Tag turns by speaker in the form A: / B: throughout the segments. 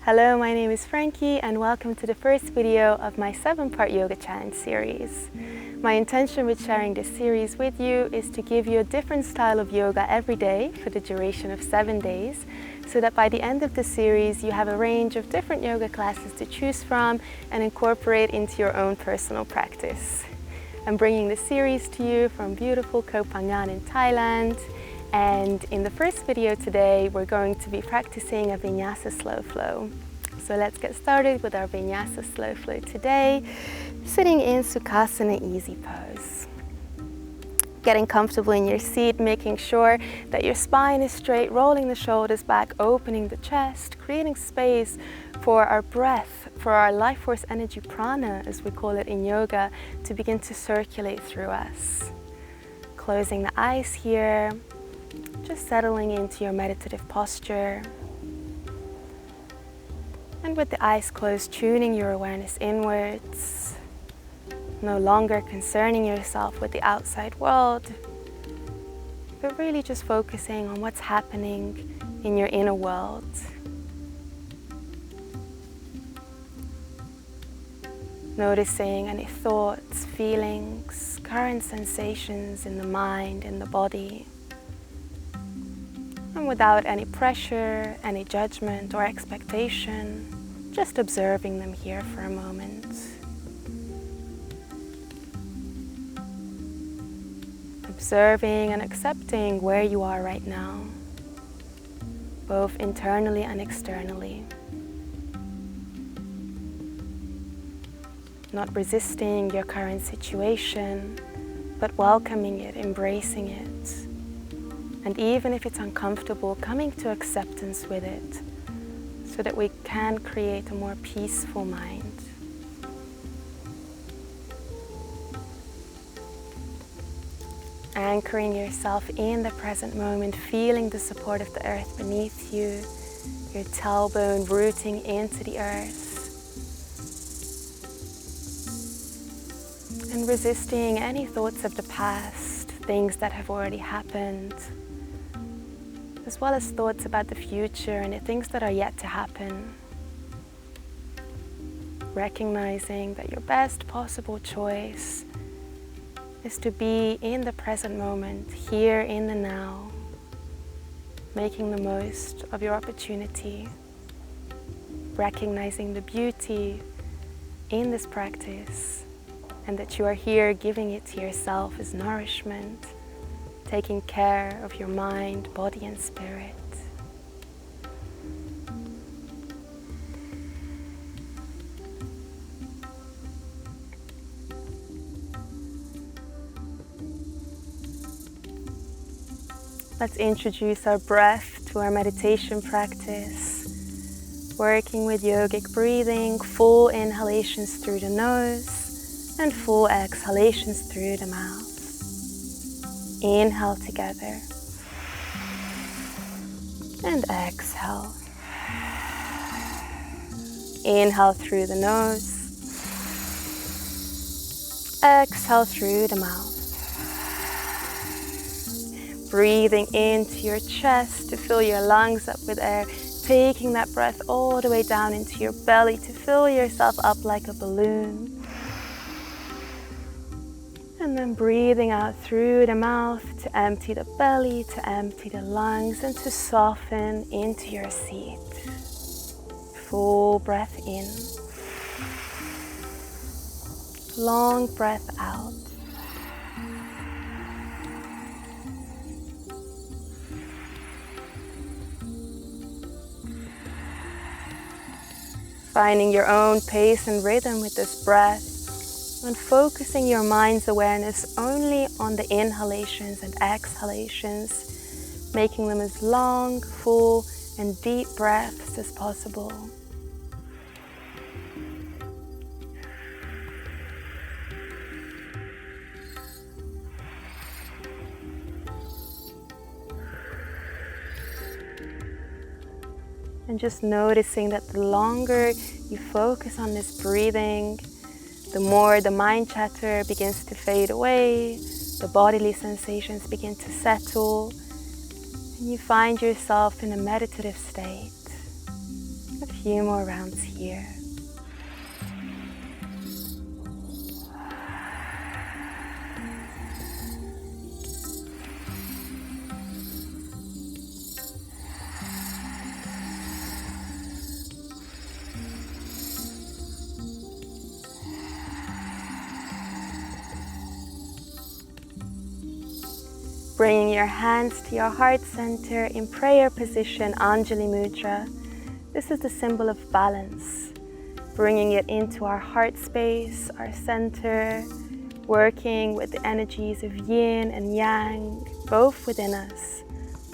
A: Hello, my name is Frankie and welcome to the first video of my 7-part yoga challenge series. My intention with sharing this series with you is to give you a different style of yoga every day for the duration of 7 days, so that by the end of the series you have a range of different yoga classes to choose from and incorporate into your own personal practice. I'm bringing this series to you from beautiful Koh Phangan in Thailand. And in the first video today, we're going to be practicing a Vinyasa slow flow. So let's get started with our Vinyasa slow flow today, sitting in Sukhasana easy pose. Getting comfortable in your seat, making sure that your spine is straight, rolling the shoulders back, opening the chest, creating space for our breath, for our life force energy prana, as we call it in yoga, to begin to circulate through us. Closing the eyes here. Just settling into your meditative posture. And with the eyes closed, tuning your awareness inwards. No longer concerning yourself with the outside world, but really just focusing on what's happening in your inner world. Noticing any thoughts, feelings, current sensations in the mind, in the body. And without any pressure, any judgment or expectation, just observing them here for a moment. Observing and accepting where you are right now, both internally and externally. Not resisting your current situation, but welcoming it, embracing it. And even if it's uncomfortable, coming to acceptance with it so that we can create a more peaceful mind. Anchoring yourself in the present moment, feeling the support of the earth beneath you, your tailbone rooting into the earth. And resisting any thoughts of the past, things that have already happened, as well as thoughts about the future and the things that are yet to happen. Recognizing that your best possible choice is to be in the present moment, here in the now, making the most of your opportunity, recognizing the beauty in this practice, and that you are here giving it to yourself as nourishment, taking care of your mind, body and spirit. Let's introduce our breath to our meditation practice, working with yogic breathing, full inhalations through the nose and full exhalations through the mouth. Inhale together and exhale. Inhale through the nose, exhale through the mouth. Breathing into your chest to fill your lungs up with air, taking that breath all the way down into your belly to fill yourself up like a balloon. And then breathing out through the mouth to empty the belly, to empty the lungs, and to soften into your seat. Full breath in. Long breath out. Finding your own pace and rhythm with this breath. And focusing your mind's awareness only on the inhalations and exhalations, making them as long, full, and deep breaths as possible. And just noticing that the longer you focus on this breathing, the more the mind chatter begins to fade away, the bodily sensations begin to settle, and you find yourself in a meditative state. A few more rounds here. Bringing your hands to your heart center in prayer position, Anjali Mudra. This is the symbol of balance. Bringing it into our heart space, our center, working with the energies of yin and yang, both within us.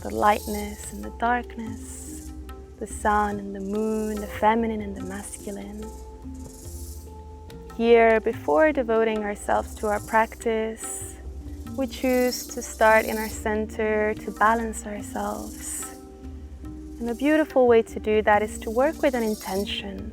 A: The lightness and the darkness, the sun and the moon, the feminine and the masculine. Here, before devoting ourselves to our practice, we choose to start in our center to balance ourselves. And a beautiful way to do that is to work with an intention.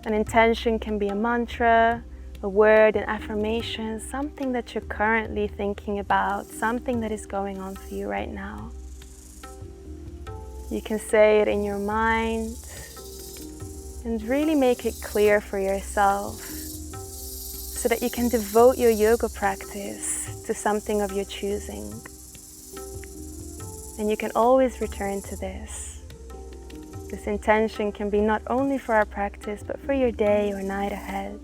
A: An intention can be a mantra, a word, an affirmation, something that you're currently thinking about, something that is going on for you right now. You can say it in your mind and really make it clear for yourself so that you can devote your yoga practice to something of your choosing. And you can always return to this. This intention can be not only for our practice, but for your day or night ahead.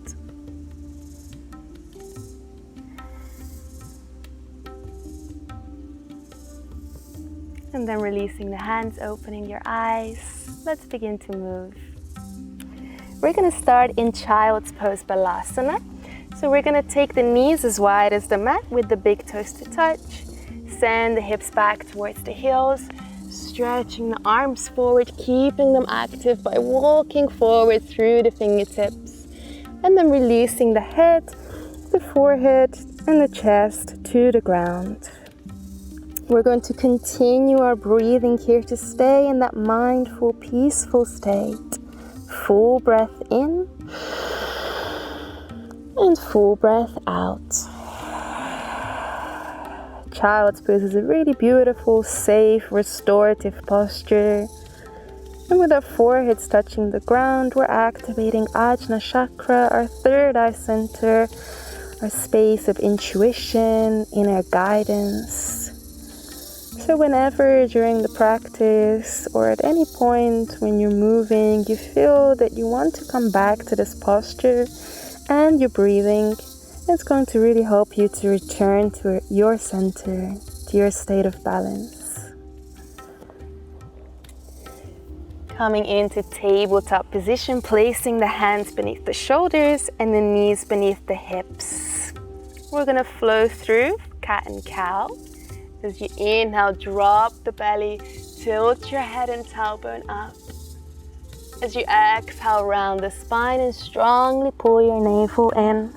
A: And then releasing the hands, opening your eyes. Let's begin to move. We're going to start in Child's Pose Balasana. So we're going to take the knees as wide as the mat with the big toes to touch. Send the hips back towards the heels. Stretching the arms forward, keeping them active by walking forward through the fingertips. And then releasing the head, the forehead, and the chest to the ground. We're going to continue our breathing here to stay in that mindful, peaceful state. Full breath in. And full breath out. Child's Pose is a really beautiful, safe, restorative posture. And with our foreheads touching the ground, we're activating Ajna Chakra, our third eye center, our space of intuition, inner guidance. So whenever during the practice or at any point when you're moving, you feel that you want to come back to this posture, and you're breathing, it's going to really help you to return to your center, to your state of balance. Coming into tabletop position, placing the hands beneath the shoulders and the knees beneath the hips. We're going to flow through cat and cow. As you inhale, drop the belly, tilt your head and tailbone up. As you exhale, round the spine and strongly pull your navel in.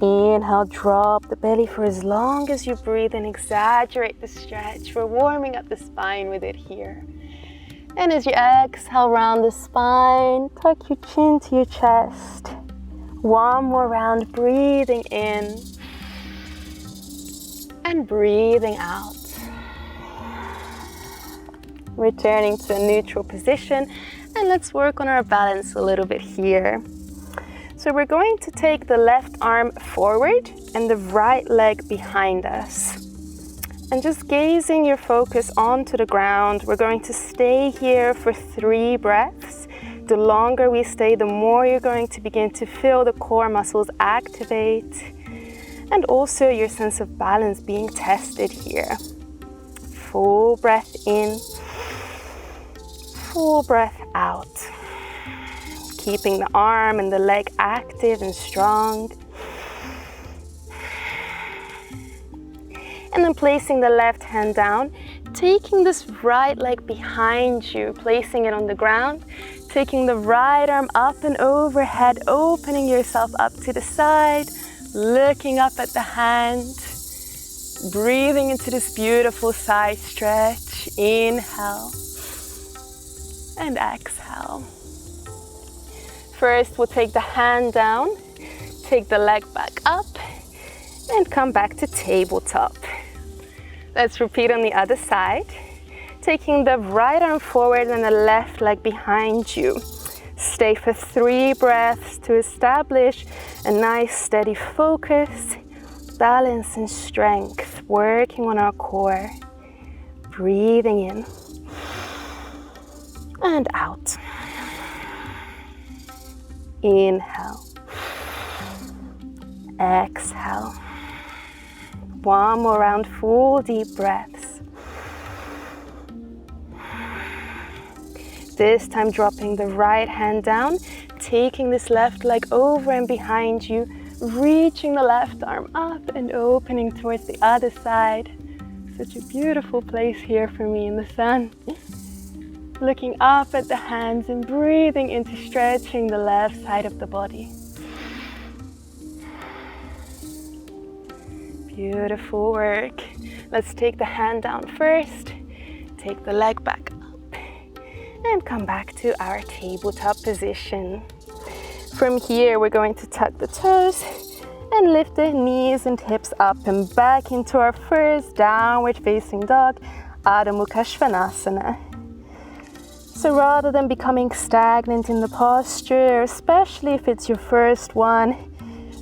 A: Inhale, drop the belly for as long as you breathe and exaggerate the stretch. We're warming up the spine with it here. And as you exhale, round the spine, tuck your chin to your chest. One more round, breathing in and breathing out. Returning to a neutral position. And let's work on our balance a little bit here. So we're going to take the left arm forward and the right leg behind us. And just gazing your focus onto the ground, we're going to stay here for 3 breaths. The longer we stay, the more you're going to begin to feel the core muscles activate. And also your sense of balance being tested here. Full breath in. Full breath out. Keeping the arm and the leg active and strong. And then placing the left hand down, taking this right leg behind you, placing it on the ground, taking the right arm up and overhead, opening yourself up to the side, looking up at the hand, breathing into this beautiful side stretch. Inhale and exhale. First, we'll take the hand down, take the leg back up, and come back to tabletop. Let's repeat on the other side. Taking the right arm forward and the left leg behind you. Stay for 3 breaths to establish a nice steady focus, balance and strength, working on our core. Breathing in and out. Inhale. Exhale. One more round, full deep breaths. This time dropping the right hand down, taking this left leg over and behind you, reaching the left arm up and opening towards the other side. Such a beautiful place here for me in the sun. Looking up at the hands and breathing into stretching the left side of the body. Beautiful work. Let's take the hand down first. Take the leg back up and come back to our tabletop position. From here, we're going to tuck the toes and lift the knees and hips up and back into our first downward facing dog, Adho Mukha Svanasana. So rather than becoming stagnant in the posture, especially if it's your first one,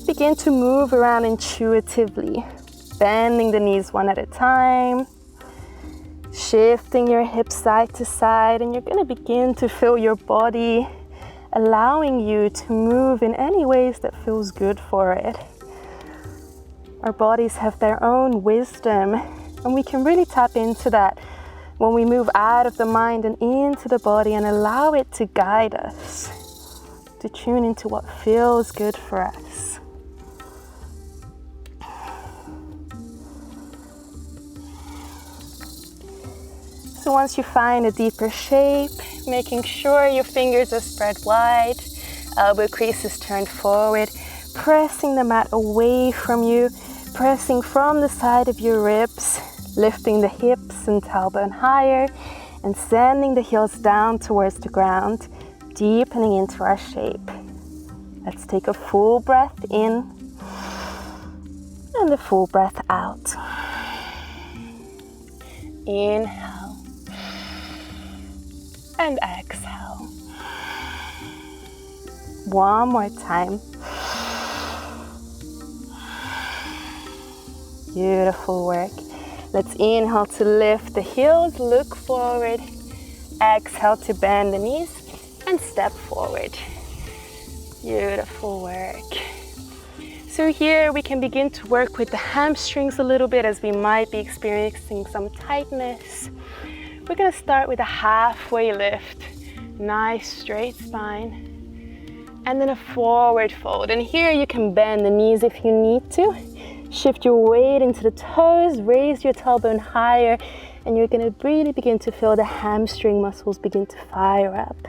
A: begin to move around intuitively, bending the knees one at a time, shifting your hips side to side, and you're going to begin to feel your body allowing you to move in any ways that feels good for it. Our bodies have their own wisdom, and we can really tap into that when we move out of the mind and into the body and allow it to guide us, to tune into what feels good for us. So once you find a deeper shape, making sure your fingers are spread wide, elbow creases turned forward, pressing the mat away from you, pressing from the side of your ribs, lifting the hips and tailbone higher, and sending the heels down towards the ground, deepening into our shape. Let's take a full breath in and a full breath out. Inhale. And exhale. One more time. Beautiful work. Let's inhale to lift the heels, look forward. Exhale to bend the knees and step forward. Beautiful work. So here we can begin to work with the hamstrings a little bit as we might be experiencing some tightness. We're going to start with a halfway lift, nice straight spine, and then a forward fold. And here you can bend the knees if you need to. Shift your weight into the toes, raise your tailbone higher, and you're going to really begin to feel the hamstring muscles begin to fire up.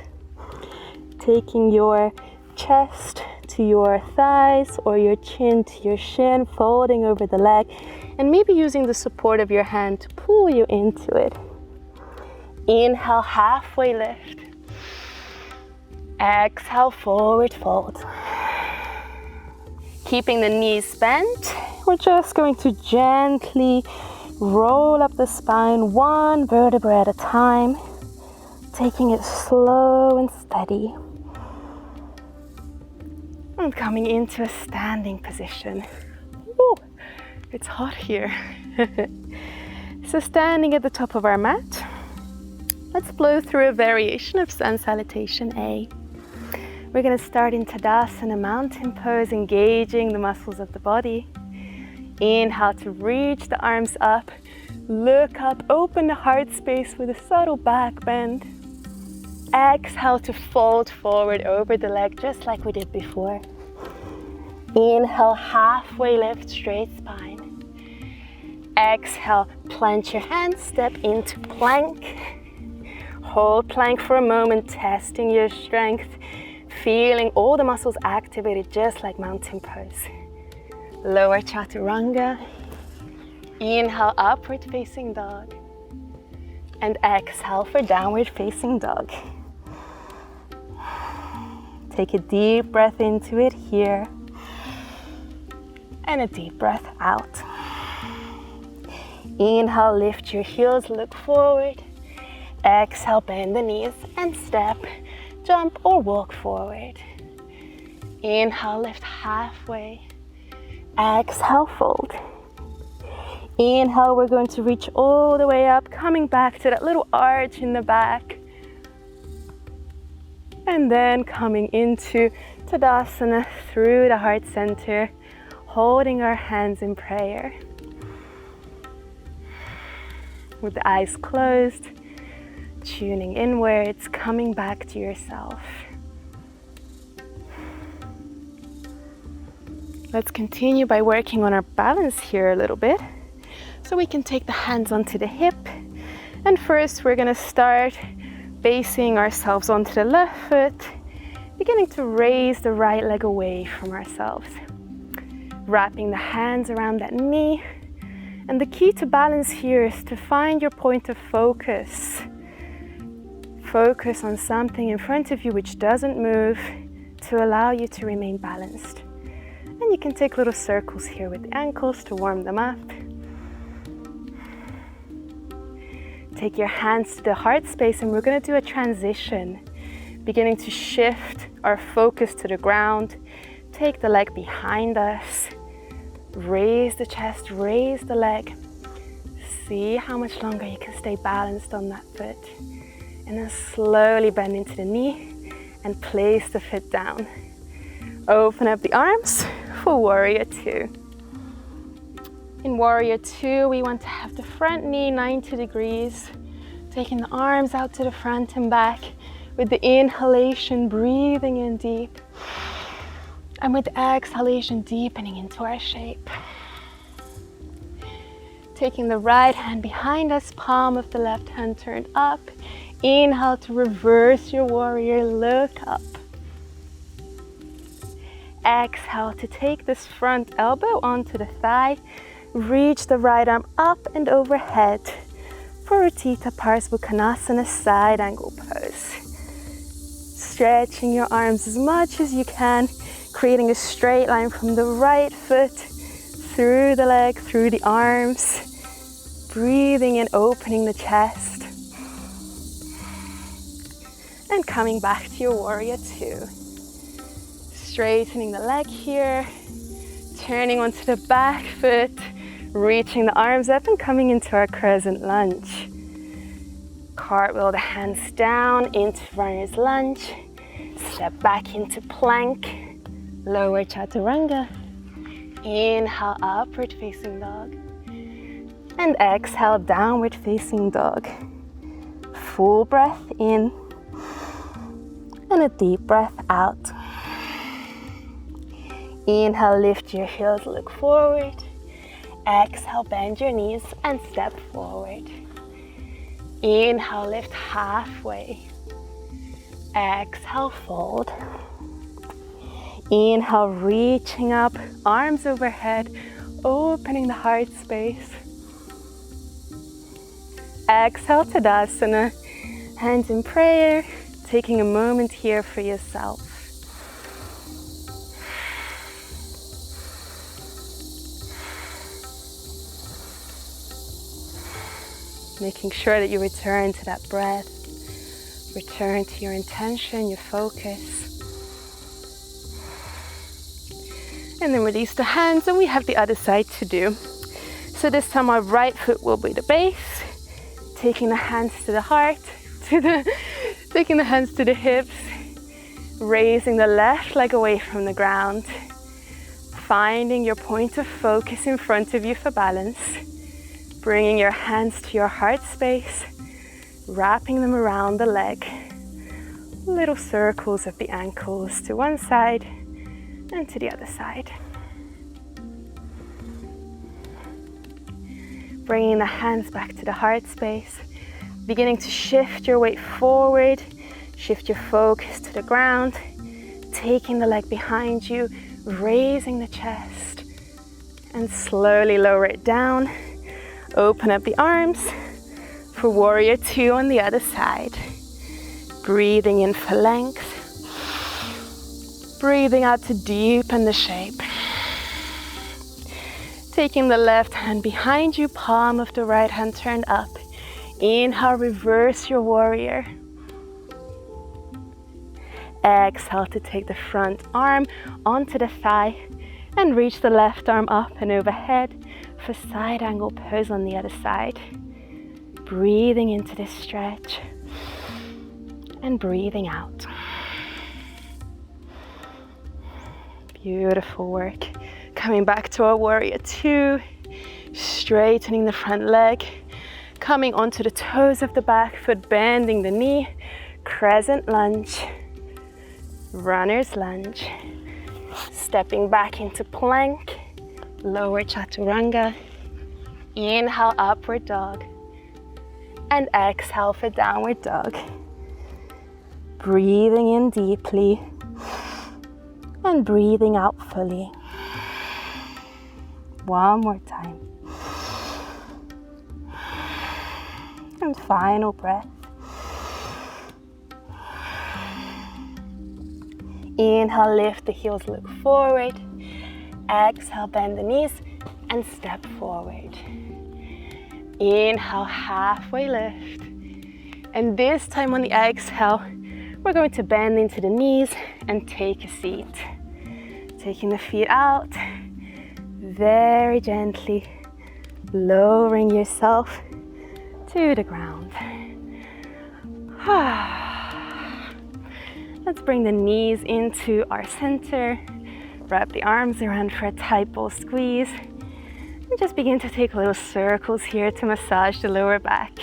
A: Taking your chest to your thighs or your chin to your shin, folding over the leg, and maybe using the support of your hand to pull you into it. Inhale, halfway lift. Exhale, forward fold. Keeping the knees bent, we're just going to gently roll up the spine one vertebra at a time, taking it slow and steady. And coming into a standing position. Woo, it's hot here. So standing at the top of our mat, let's blow through a variation of Sun Salutation A. We're going to start in Tadasana, mountain pose, engaging the muscles of the body. Inhale to reach the arms up, look up, open the heart space with a subtle back bend. Exhale to fold forward over the leg, just like we did before. Inhale, halfway lift, straight spine. Exhale, plant your hands, step into plank. Hold plank for a moment, testing your strength, feeling all the muscles activated just like mountain pose. Lower chaturanga. Inhale, upward facing dog. And exhale for downward facing dog. Take a deep breath into it here. And a deep breath out. Inhale, lift your heels, look forward. Exhale, bend the knees and step, jump or walk forward. Inhale, lift halfway. Exhale, fold. Inhale, we're going to reach all the way up, coming back to that little arch in the back. And then coming into Tadasana through the heart center, holding our hands in prayer. With the eyes closed, tuning inwards, coming back to yourself. Let's continue by working on our balance here a little bit. So we can take the hands onto the hip. And first we're gonna start basing ourselves onto the left foot, beginning to raise the right leg away from ourselves. Wrapping the hands around that knee. And the key to balance here is to find your point of focus. Focus on something in front of you which doesn't move to allow you to remain balanced. And you can take little circles here with the ankles to warm them up. Take your hands to the heart space and we're going to do a transition. Beginning to shift our focus to the ground. Take the leg behind us. Raise the chest, raise the leg. See how much longer you can stay balanced on that foot. And then slowly bend into the knee and place the foot down. Open up the arms for Warrior Two. In Warrior Two, we want to have the front knee 90 degrees. Taking the arms out to the front and back. With the inhalation, breathing in deep. And with the exhalation, deepening into our shape. Taking the right hand behind us, palm of the left hand turned up. Inhale to reverse your warrior, look up. Exhale to take this front elbow onto the thigh. Reach the right arm up and overhead for Utthita Parsvakonasana, side angle pose. Stretching your arms as much as you can, creating a straight line from the right foot through the leg, through the arms. Breathing and opening the chest. And coming back to your Warrior Two. Straightening the leg here, turning onto the back foot, reaching the arms up and coming into our crescent lunge. Cartwheel the hands down into runner's lunge. Step back into plank, lower chaturanga. Inhale, upward facing dog. And exhale, downward facing dog. Full breath in and a deep breath out. Inhale, lift your heels, look forward. Exhale, bend your knees and step forward. Inhale, lift halfway. Exhale, fold. Inhale, reaching up, arms overhead, opening the heart space. Exhale, Tadasana, hands in prayer, taking a moment here for yourself. Making sure that you return to that breath, return to your intention, your focus. And then release the hands, and we have the other side to do. So this time our right foot will be the base, taking the hands to the heart, taking the hands to the hips, raising the left leg away from the ground, finding your point of focus in front of you for balance. Bringing your hands to your heart space, wrapping them around the leg. Little circles of the ankles to one side and to the other side. Bringing the hands back to the heart space, beginning to shift your weight forward, shift your focus to the ground, taking the leg behind you, raising the chest, and slowly lower it down. Open up the arms for Warrior Two on the other side. Breathing in for length. Breathing out to deepen the shape. Taking the left hand behind you, palm of the right hand turned up. Inhale, reverse your warrior. Exhale to take the front arm onto the thigh and reach the left arm up and overhead for side angle pose on the other side. Breathing into this stretch and breathing out. Beautiful work. Coming back to our warrior two, straightening the front leg, coming onto the toes of the back foot, bending the knee, crescent lunge, runner's lunge, stepping back into plank, lower chaturanga, inhale, upward dog, and exhale for downward dog. Breathing in deeply and breathing out fully. One more time. And final breath. Inhale, lift the heels, look forward. Exhale, bend the knees and step forward. Inhale, halfway lift. And this time on the exhale, we're going to bend into the knees and take a seat. Taking the feet out, very gently lowering yourself to the ground. Let's bring the knees into our center. Wrap the arms around for a tight ball squeeze. And just begin to take little circles here to massage the lower back.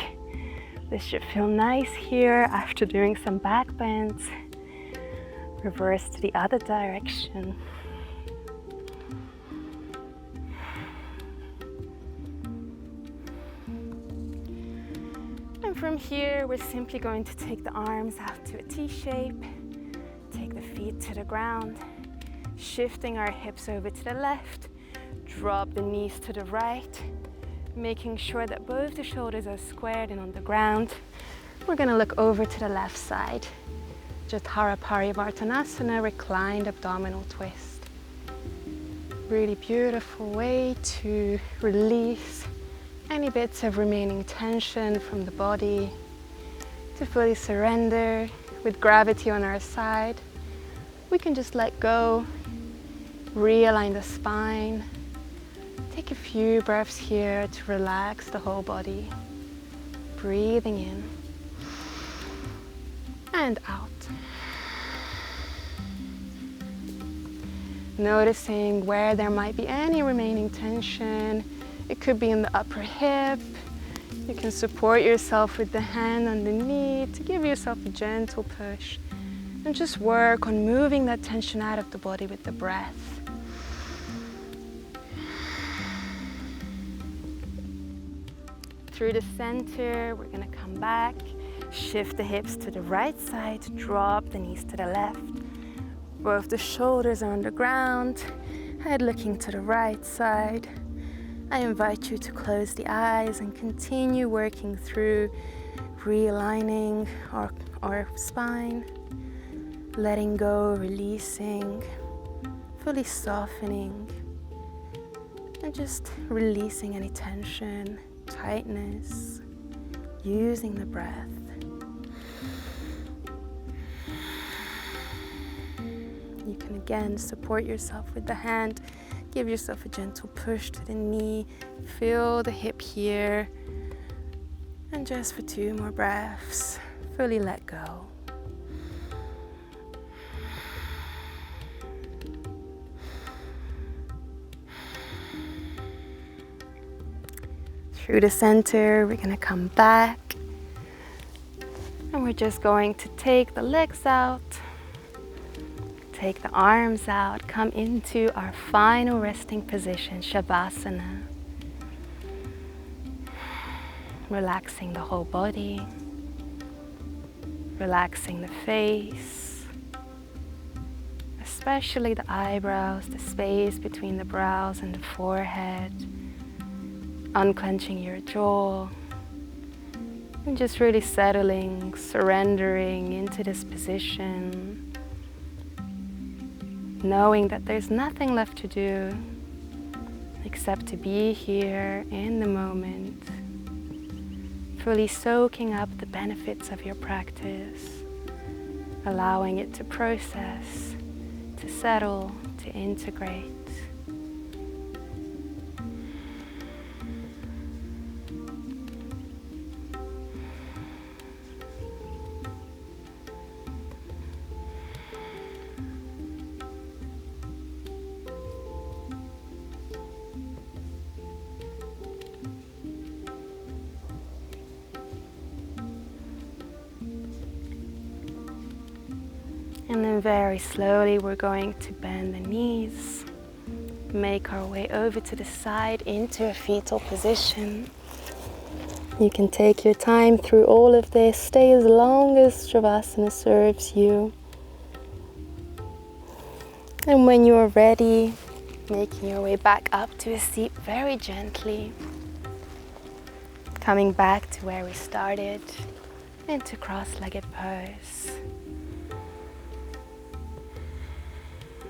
A: This should feel nice here after doing some back bends. Reverse to the other direction. And from here, we're simply going to take the arms out to a T shape. Take the feet to the ground. Shifting our hips over to the left. Drop the knees to the right. Making sure that both the shoulders are squared and on the ground. We're going to look over to the left side. Just Parisvartanasana, reclined abdominal twist. Really beautiful way to release any bits of remaining tension from the body, to fully surrender with gravity on our side. We can just let go, realign the spine. Take a few breaths here to relax the whole body. Breathing in and out. Noticing where there might be any remaining tension. It could be in the upper hip. You can support yourself with the hand on the knee to give yourself a gentle push. And just work on moving that tension out of the body with the breath. Through the center, we're going to come back, shift the hips to the right side, drop the knees to the left. Both the shoulders are on the ground, head looking to the right side. I invite you to close the eyes and continue working through realigning our spine, letting go, releasing, fully softening, and just releasing any tension, tightness, using the breath. You can again support yourself with the hand, give yourself a gentle push to the knee, feel the hip here, and just for 2 more breaths, fully let go. Through the center, we're going to come back and we're just going to take the legs out, take the arms out, come into our final resting position, Savasana. Relaxing the whole body, relaxing the face, especially the eyebrows, the space between the brows and the forehead. Unclenching your jaw and just really settling, surrendering into this position, knowing that there's nothing left to do except to be here in the moment, fully soaking up the benefits of your practice, allowing it to process, to settle, to integrate. And then very slowly we're going to bend the knees, make our way over to the side into a fetal position. You can take your time through all of this, stay as long as Savasana serves you. And when you are ready, making your way back up to a seat very gently, coming back to where we started, into cross-legged pose.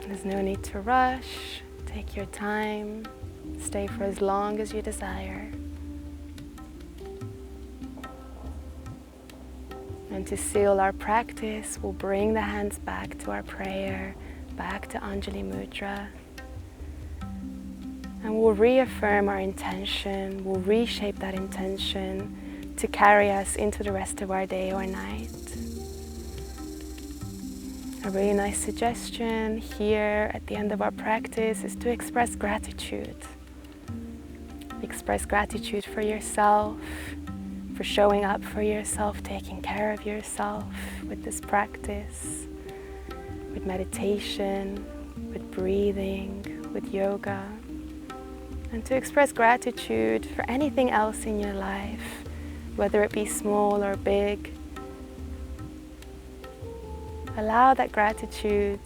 A: There's no need to rush, take your time, stay for as long as you desire. And to seal our practice, we'll bring the hands back to our prayer, back to Anjali Mudra. And we'll reaffirm our intention, we'll reshape that intention to carry us into the rest of our day or night. A really nice suggestion here at the end of our practice is to express gratitude. Express gratitude for yourself, for showing up for yourself, taking care of yourself with this practice, with meditation, with breathing, with yoga. And to express gratitude for anything else in your life, whether it be small or big. Allow that gratitude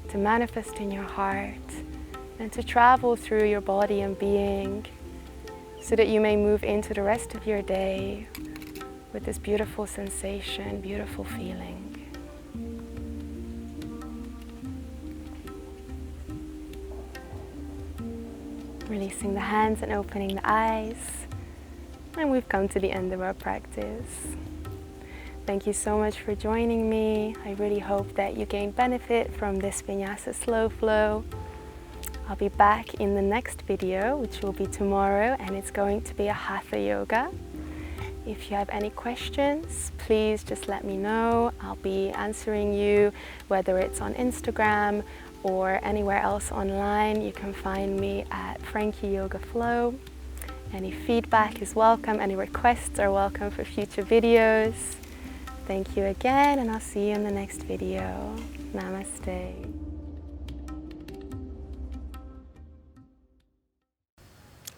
A: to manifest in your heart and to travel through your body and being so that you may move into the rest of your day with this beautiful sensation, beautiful feeling. Releasing the hands and opening the eyes. And we've come to the end of our practice. Thank you so much for joining me. I really hope that you gain benefit from this Vinyasa slow flow. I'll be back in the next video, which will be tomorrow, and it's going to be a Hatha yoga. If you have any questions, please just let me know. I'll be answering you, whether it's on Instagram or anywhere else online. You can find me at Frankie Yoga Flow. Any feedback is welcome, any requests are welcome for future videos. Thank you again, and I'll see you in the next video. Namaste.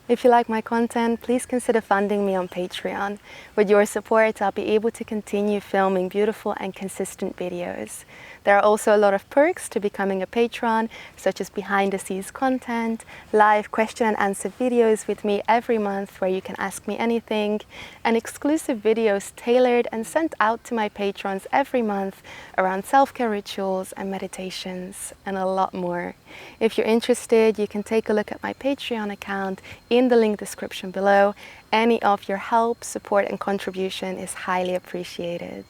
A: If you like my content, please consider funding me on Patreon. With your support, I'll be able to continue filming beautiful and consistent videos. There are also a lot of perks to becoming a patron, such as behind the scenes content, live question and answer videos with me every month where you can ask me anything, and exclusive videos tailored and sent out to my patrons every month around self-care rituals and meditations, and a lot more. If you're interested, you can take a look at my Patreon account in the link description below. Any of your help, support and contribution is highly appreciated.